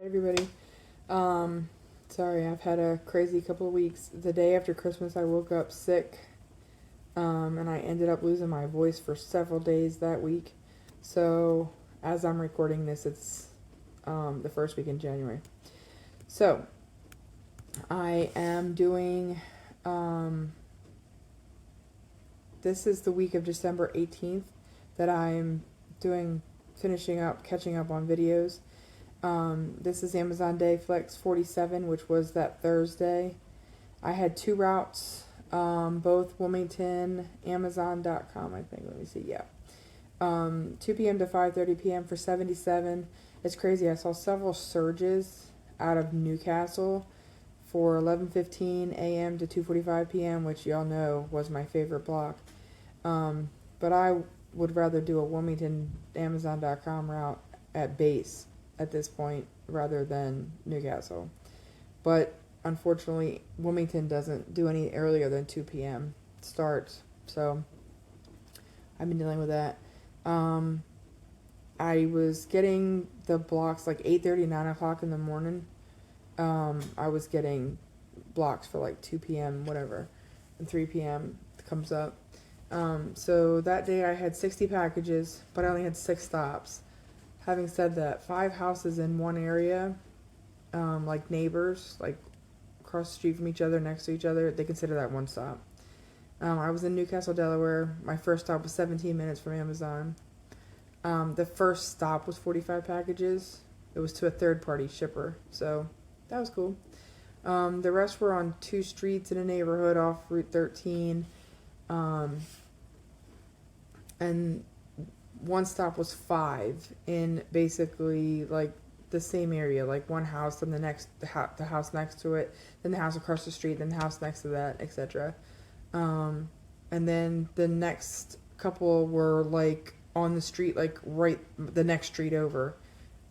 Hey everybody. Sorry, I've had a crazy couple of weeks. The day after Christmas, I woke up sick, and I ended up losing my voice for several days that week. So, as I'm recording this, it's the first week in January. So, I am doing, this is the week of December 18th that I'm finishing up, catching up on videos. This is Amazon Day Flex 47, which was that Thursday. I had two routes, both Wilmington, Amazon.com, I think. Let me see, yeah. 2 p.m. to 5:30 p.m. for 77. It's crazy. I saw several surges out of Newcastle for 11:15 a.m. to 2:45 p.m., which y'all know was my favorite block. But I would rather do a Wilmington, Amazon.com route at base at this point rather than Newcastle. But unfortunately, Wilmington doesn't do any earlier than 2 p.m. starts, so I've been dealing with that. I was getting the blocks like 8:30, 9 o'clock in the morning. I was getting blocks for like 2 p.m., whatever, and 3 p.m. comes up. So that day I had 60 packages, but I only had 6 stops. Having said that, 5 houses in one area, like neighbors, like across the street from each other, next to each other, they consider that one stop. I was in Newcastle, Delaware. My first stop was 17 minutes from Amazon. The first stop was 45 packages. It was to a third-party shipper, so that was cool. The rest were on 2 streets in a neighborhood off Route 13. And one stop was 5 in basically like the same area, like one house, then the house next to it, then the house across the street, then the house next to that, etc. And then the next couple were like on the street, like right the next street over.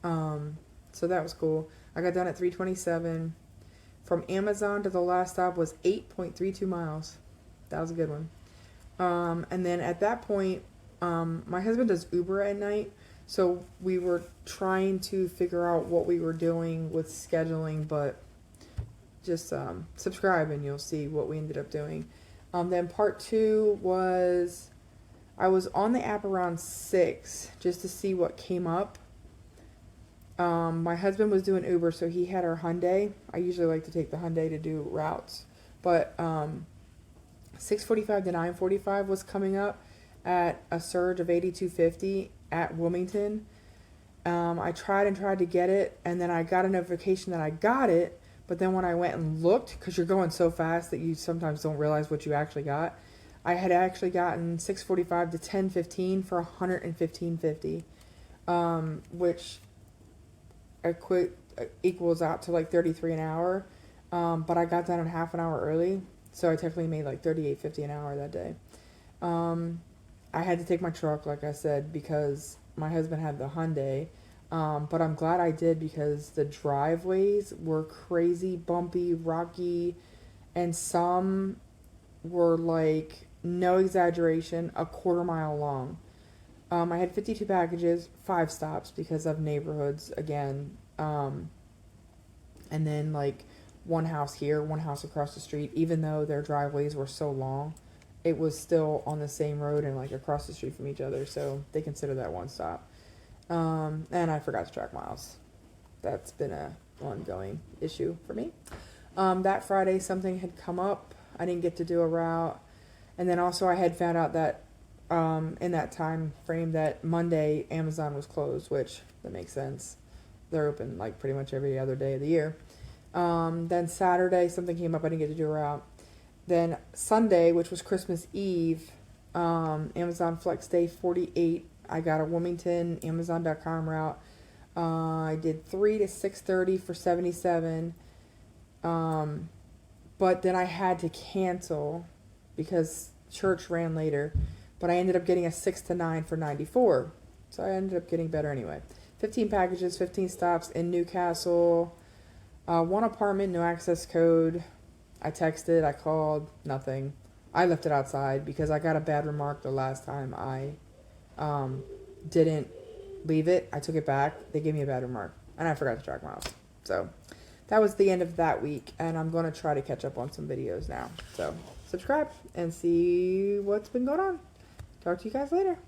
So that was cool. I got done at 3:27. From Amazon to the last stop was 8.32 miles. That was a good one. And then at that point, my husband does Uber at night, so we were trying to figure out what we were doing with scheduling, but just subscribe and you'll see what we ended up doing. Then part 2 was, I was on the app around 6 just to see what came up. My husband was doing Uber, so he had our Hyundai. I usually like to take the Hyundai to do routes, but 6:45 to 9:45 was coming up at a surge of 8250 at Wilmington. I tried to get it, and then I got a notification that I got it, but then when I went and looked, because you're going so fast that you sometimes don't realize what you actually got, I had actually gotten 6:45 to 10:15 for 115.50, which equals out to like 33 an hour, but I got done in half an hour early, so I technically made like 38.50 an hour that day. I had to take my truck, like I said, because my husband had the Hyundai. But I'm glad I did because the driveways were crazy, bumpy, rocky, and some were like, no exaggeration, a quarter mile long. I had 52 packages, 5 stops because of neighborhoods again. And then like one house here, one house across the street, even though their driveways were so long, it was still on the same road and like across the street from each other, so they consider that one stop. And I forgot to track miles. That's been a ongoing issue for me. That Friday something had come up. I didn't get to do a route. And then also I had found out that in that time frame that Monday Amazon was closed, which that makes sense. They're open like pretty much every other day of the year. Then Saturday something came up. I didn't get to do a route. Then Sunday, which was Christmas Eve, Amazon Flex Day 48, I got a Wilmington, Amazon.com route. I did 3 to 6:30 for 77. But then I had to cancel because church ran later. But I ended up getting a 6 to 9 for 94. So I ended up getting better anyway. 15 packages, 15 stops in Newcastle. 1 apartment, no access code. I texted, I called, nothing. I left it outside because I got a bad remark the last time I didn't leave it. I took it back. They gave me a bad remark. And I forgot to track miles. So that was the end of that week, and I'm going to try to catch up on some videos now. So subscribe and see what's been going on. Talk to you guys later.